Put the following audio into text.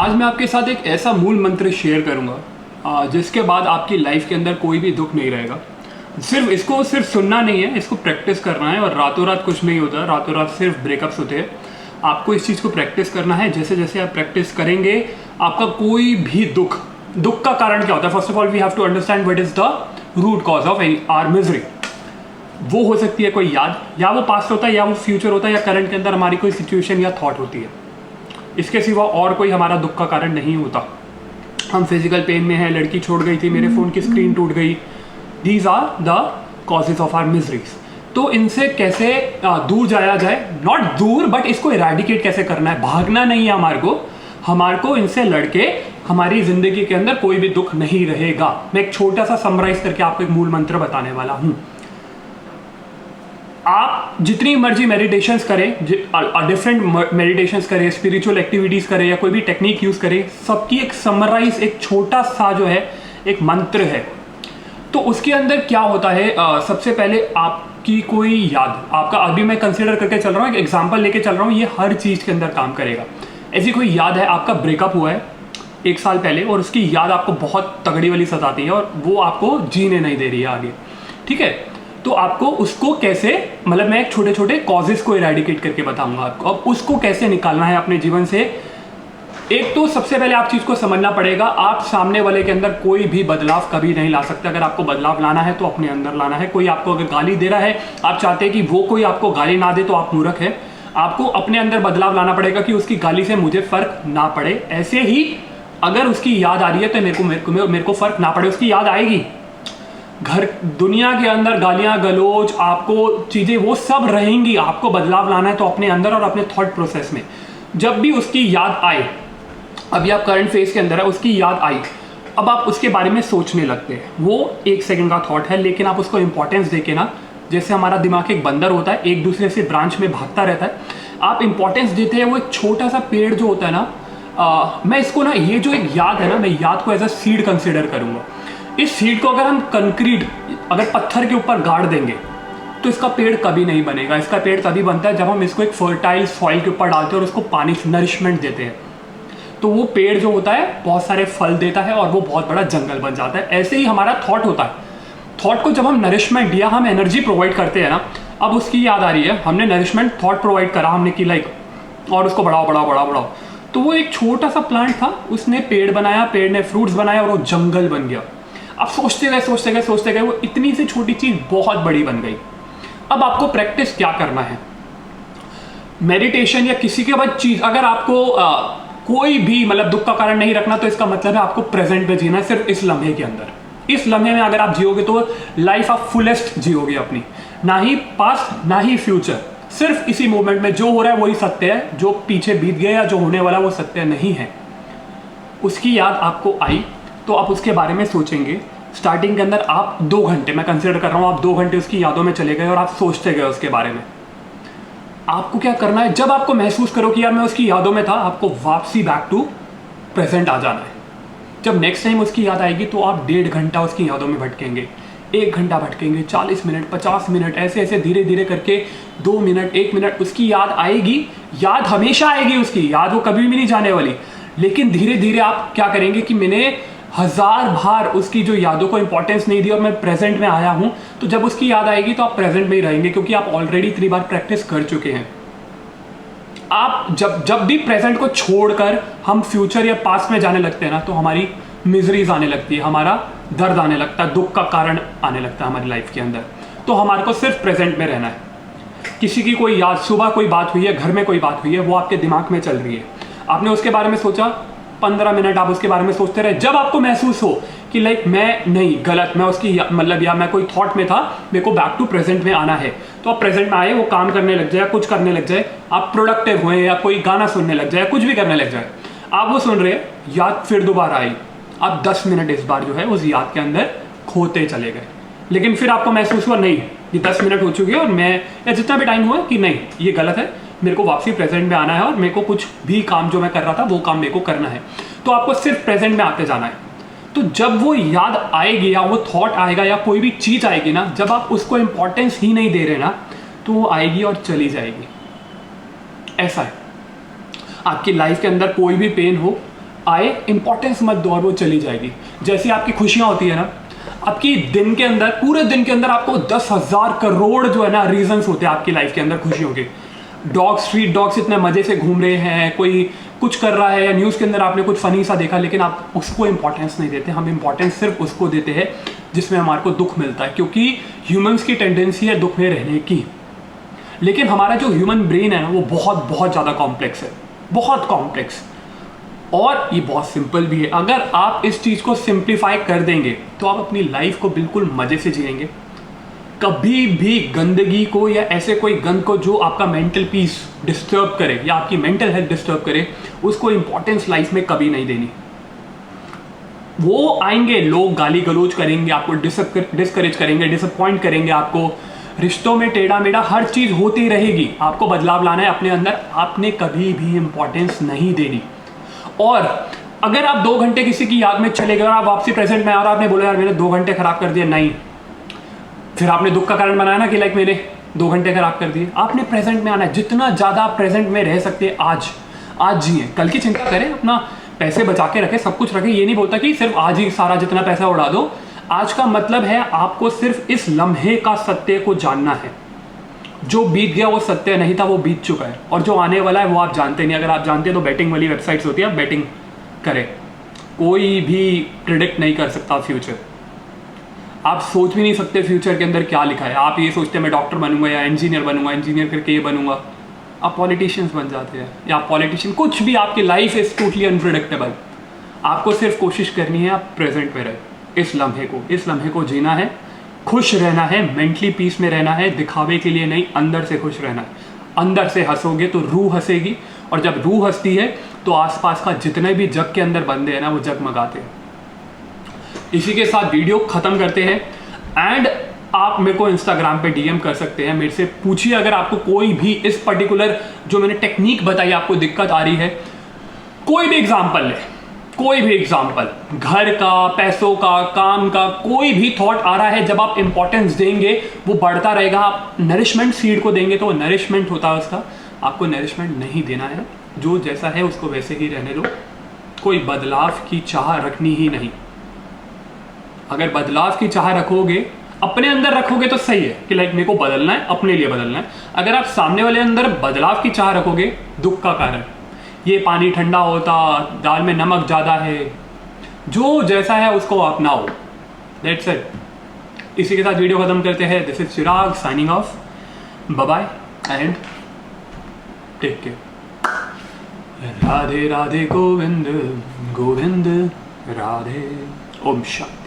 आज मैं आपके साथ एक ऐसा मूल मंत्र शेयर करूंगा जिसके बाद आपकी लाइफ के अंदर कोई भी दुख नहीं रहेगा। सिर्फ सुनना नहीं है, इसको प्रैक्टिस करना है। और रातों रात कुछ नहीं होता, रातों रात सिर्फ ब्रेकअप्स होते हैं। आपको इस चीज़ को प्रैक्टिस करना है। जैसे जैसे आप प्रैक्टिस करेंगे आपका कोई भी दुख का कारण क्या होता है। First of all we have to understand what is the root cause of our misery. वो हो सकती है कोई याद, या वो पास्ट होता है, या वो फ्यूचर होता है, या करंट के अंदर हमारी कोई सिचुएशन या थॉट होती है। इसके सिवा और कोई हमारा दुख का कारण नहीं होता। हम फिजिकल पेन में हैं, लड़की छोड़ गई थी, मेरे फ़ोन की स्क्रीन टूट गई। These are the causes of our miseries. तो इनसे कैसे दूर जाया जाए, नॉट दूर बट इसको इरेडिकेट कैसे करना है। भागना नहीं है हमारे को इनसे लड़के हमारी जिंदगी के अंदर कोई भी दुख नहीं रहेगा। मैं एक छोटा सा समराइज करके आपको एक मूल मंत्र बताने वाला हूं। आप जितनी मर्जी मेडिटेशंस करें, डिफरेंट मेडिटेशंस करें, स्पिरिचुअल एक्टिविटीज करें, या कोई भी टेक्निक यूज करें, सबकी एक समराइज, एक छोटा सा जो है एक मंत्र है। तो उसके अंदर क्या होता है, सबसे पहले आपकी कोई याद, आपका अभी मैं कंसिडर करके चल रहा हूँ, एक एग्जांपल लेके चल रहा हूँ, ये हर चीज़ के अंदर काम करेगा। ऐसी कोई याद है, आपका ब्रेकअप हुआ है 1 साल पहले और उसकी याद आपको बहुत तगड़ी वाली सताती है और वो आपको जीने नहीं दे रही है आगे, ठीक है। तो आपको उसको कैसे, मतलब मैं छोटे छोटे कॉजेस को इरेडिकेट करके बताऊंगा आपको। अब उसको कैसे निकालना है अपने जीवन से। एक तो सबसे पहले आप चीज़ को समझना पड़ेगा, आप सामने वाले के अंदर कोई भी बदलाव कभी नहीं ला सकते। अगर आपको बदलाव लाना है तो अपने अंदर लाना है। कोई आपको अगर गाली दे रहा है, आप चाहते हैं कि वो कोई आपको गाली ना दे, तो आप मूर्ख है। आपको अपने अंदर बदलाव लाना पड़ेगा कि उसकी गाली से मुझे फर्क ना पड़े। ऐसे ही अगर उसकी याद आ रही है तो मेरे को फर्क ना पड़े, उसकी याद आएगी। घर दुनिया के अंदर गालियां गलोच, आपको चीज़ें वो सब रहेंगी। आपको बदलाव लाना है तो अपने अंदर और अपने थॉट प्रोसेस में। जब भी उसकी याद आए, अभी आप करंट फेज के अंदर है, उसकी याद आई, अब आप उसके बारे में सोचने लगते हैं। वो 1 सेकंड का थॉट है, लेकिन आप उसको इंपॉर्टेंस देके ना, जैसे हमारा दिमाग एक बंदर होता है, एक दूसरे से ब्रांच में भागता रहता है, आप इंपॉर्टेंस देते हैं। वो एक छोटा सा पेड़ जो होता है ना, मैं इसको ना, ये जो एक याद है ना, मैं याद को एज अ सीड कंसिडर करूंगा। इस सीड को अगर हम कंक्रीट, अगर पत्थर के ऊपर गाड़ देंगे तो इसका पेड़ कभी नहीं बनेगा। इसका पेड़ तभी बनता है जब हम इसको एक फर्टाइल सॉइल के ऊपर डालते हैं और उसको पानी, नरिशमेंट देते हैं। तो वो पेड़ जो होता है बहुत सारे फल देता है और वो बहुत बड़ा जंगल बन जाता है। ऐसे ही हमारा थॉट होता है। थॉट को जब हम नरिशमेंट दिया, हम एनर्जी प्रोवाइड करते हैं ना, अब उसकी याद आ रही है, हमने नरिशमेंट थॉट प्रोवाइड करा, हमने की लाइक, और उसको बढ़ाओ बढ़ाओ बढ़ाओ बढ़ाओ, तो वो एक छोटा सा प्लांट था, उसने पेड़ बनाया, पेड़ ने फ्रूट्स बनाया और वो जंगल बन गया। अब सोचते गए वो इतनी सी छोटी चीज बहुत बड़ी बन गई। अब आपको प्रैक्टिस क्या करना है, मेडिटेशन या किसी के बाद चीज, अगर आपको कोई भी मतलब दुख का कारण नहीं रखना, तो इसका मतलब है आपको प्रेजेंट में जीना है, सिर्फ इस लम्हे के अंदर। इस लम्हे में अगर आप जियोगे तो लाइफ आप फुलेस्ट जियोगे अपनी, ना ही पास्ट ना ही फ्यूचर। सिर्फ इसी मोमेंट में जो हो रहा है वही सत्य है, जो पीछे बीत गया या जो होने वाला वो सत्य नहीं है। उसकी याद आपको आई तो आप उसके बारे में सोचेंगे। स्टार्टिंग के अंदर आप 2 घंटे, मैं कंसिडर कर रहा हूँ, आप 2 घंटे उसकी यादों में चले गए और आप सोचते गए उसके बारे में। आपको क्या करना है, जब आपको महसूस करो कि यार मैं उसकी यादों में था, आपको वापसी बैक टू प्रेजेंट आ जाना है। जब नेक्स्ट टाइम उसकी याद आएगी तो आप 1.5 घंटा उसकी यादों में भटकेंगे, 1 घंटा भटकेंगे, 40 मिनट, 50 मिनट, ऐसे ऐसे धीरे धीरे करके 2 मिनट, 1 मिनट, उसकी याद आएगी। याद हमेशा आएगी, उसकी याद वो कभी भी नहीं जाने वाली। लेकिन धीरे धीरे आप क्या करेंगे कि मैंने 1000 बार उसकी जो यादों को इंपॉर्टेंस नहीं दी और मैं प्रेजेंट में आया हूं, तो जब उसकी याद आएगी तो आप प्रेजेंट में ही रहेंगे, क्योंकि आप ऑलरेडी 3 बार प्रैक्टिस कर चुके हैं। आप जब भी प्रेजेंट को छोड़कर हम फ्यूचर या पास्ट में जाने लगते हैं ना, तो हमारी मिजरीज आने लगती है, हमारा दर्द आने लगता है, दुख का कारण आने लगता है हमारी लाइफ के अंदर। तो हमारे को सिर्फ प्रेजेंट में रहना है। किसी की कोई याद, सुबह कोई बात हुई है, घर में कोई बात हुई है, वो आपके दिमाग में चल रही है, आपने उसके बारे में सोचा, 15 मिनट आप उसके बारे में सोचते रहे। जब आपको महसूस हो कि लाइक मैं नहीं, गलत, मैं उसकी मतलब, या मैं कोई थॉट में था, मेरे को बैक टू प्रेजेंट में आना है, तो आप प्रेजेंट में आए, वो काम करने लग जाए, कुछ करने लग जाए, आप प्रोडक्टिव हुए, या कोई गाना सुनने लग जाए, कुछ भी करने लग जाए, आप वो सुन रहे, याद फिर दोबारा आई, आप 10 मिनट इस बार जो है उस याद के अंदर खोते चले गए। लेकिन फिर आपको महसूस हुआ नहीं, ये 10 मिनट हो चुके हैं और मैं, या जितना भी टाइम हुआ, कि नहीं ये गलत है, मेरे को वापसी प्रेजेंट में आना है और मेरे को कुछ भी काम जो मैं कर रहा था वो काम मेरे को करना है। तो आपको सिर्फ प्रेजेंट में आते जाना है। तो जब वो याद आएगी या वो थॉट आएगा या कोई भी चीज आएगी ना, जब आप उसको इंपॉर्टेंस ही नहीं दे रहे ना, तो वो आएगी और चली जाएगी। ऐसा है। आपकी लाइफ के अंदर कोई भी पेन हो, आए, इंपॉर्टेंस मत दो और वो चली जाएगी। जैसी आपकी खुशियाँ होती है ना, आपकी दिन के अंदर, पूरे दिन के अंदर आपको 10,000 करोड़ जो है ना रीजंस होते हैं आपकी लाइफ के अंदर खुशियों के। डॉग, स्ट्रीट डॉग्स इतने मजे से घूम रहे हैं, कोई कुछ कर रहा है, या न्यूज़ के अंदर आपने कुछ फनी सा देखा, लेकिन आप उसको इंपॉर्टेंस नहीं देते। हम इंपॉर्टेंस सिर्फ उसको देते हैं जिसमें हमारे को दुख मिलता है, क्योंकि ह्यूमंस की टेंडेंसी है दुख में रहने की। लेकिन हमारा जो ह्यूमन ब्रेन है ना, वो बहुत बहुत ज़्यादा कॉम्प्लेक्स है, बहुत कॉम्प्लेक्स, और ये बहुत सिंपल भी है। अगर आप इस चीज़ को सिंप्लीफाई कर देंगे तो आप अपनी लाइफ को बिल्कुल मज़े से जिएंगे। कभी भी गंदगी को या ऐसे कोई गंद को जो आपका मेंटल पीस डिस्टर्ब करे या आपकी मेंटल हेल्थ डिस्टर्ब करे, उसको इंपॉर्टेंस लाइफ में कभी नहीं देनी। वो आएंगे, लोग गाली गलौज करेंगे, आपको डिस्करेज करेंगे, डिसअपॉइंट करेंगे, आपको रिश्तों में टेढ़ा मेढ़ा हर चीज़ होती रहेगी। आपको बदलाव लाना है अपने अंदर, आपने कभी भी इंपॉर्टेंस नहीं देनी। और अगर आप 2 घंटे किसी की याद में चले गए और आप वापसी प्रेजेंट में आ और आपने बोला यार मैंने 2 घंटे खराब कर दिए, नहीं, फिर आपने दुख का कारण बनाया ना कि लाइक मैंने 2 घंटे खराब कर दिए। आपने प्रेजेंट में आना है, जितना ज़्यादा आप प्रेजेंट में रह सकते हैं आज जिए। कल की चिंता करें, अपना पैसे बचा के रखें, सब कुछ रखें। ये नहीं बोलता कि सिर्फ आज ही सारा जितना पैसा उड़ा दो। आज का मतलब है आपको सिर्फ इस लम्हे का सत्य को जानना है। जो बीत गया वो सत्य नहीं था, वो बीत चुका है, और जो आने वाला है वो आप जानते नहीं। अगर आप जानते हैं तो बैटिंग वाली वेबसाइट्स होती है, आप बैटिंग करें। कोई भी प्रिडिक्ट नहीं कर सकता फ्यूचर। आप सोच भी नहीं सकते फ्यूचर के अंदर क्या लिखा है। आप ये सोचते हैं मैं डॉक्टर बनूंगा या इंजीनियर बनूंगा, इंजीनियर करके ये बनूंगा, आप पॉलिटिशियंस बन जाते हैं, या पॉलिटिशियन कुछ भी। आपकी लाइफ इज टोटली अनप्रिडिक्टेबल। आपको सिर्फ कोशिश करनी है आप प्रेजेंट में रहे, इस लम्हे को जीना है, खुश रहना है, मेंटली पीस में रहना है, दिखावे के लिए नहीं, अंदर से खुश रहना है। अंदर से हंसोगे तो रूह हंसेगी, और जब रूह हंसती है तो आसपास का जितने भी जग के अंदर बंदे हैं ना, वो जगमगाते हैं। इसी के साथ वीडियो खत्म करते हैं। एंड आप मेरे को इंस्टाग्राम पे डीएम कर सकते हैं, मेरे से पूछिए अगर आपको कोई भी इस पर्टिकुलर जो मैंने टेक्निक बताई आपको दिक्कत आ रही है। कोई भी एग्जाम्पल ले, कोई भी एग्जाम्पल, घर का, पैसों का, काम का, कोई भी थॉट आ रहा है, जब आप इंपॉर्टेंस देंगे वो बढ़ता रहेगा। आप नरिशमेंट सीड को देंगे तो वो नरिशमेंट होता है उसका, आपको नरिशमेंट नहीं देना है। जो जैसा है उसको वैसे ही रहने दो, कोई बदलाव की चाह रखनी ही नहीं। अगर बदलाव की चाह रखोगे, अपने अंदर रखोगे तो सही है कि लाइक मेरे को बदलना है, अपने लिए बदलना है। अगर आप सामने वाले अंदर बदलाव की चाह रखोगे, दुख का कारण, ये पानी ठंडा होता, दाल में नमक ज़्यादा है, जो जैसा है उसको अपनाओ। That's it. इसी के साथ वीडियो खत्म करते हैं। This is Chirag signing off. Bye bye and take care. Radhe Radhe Govind Govind Radhe. ओम शांति।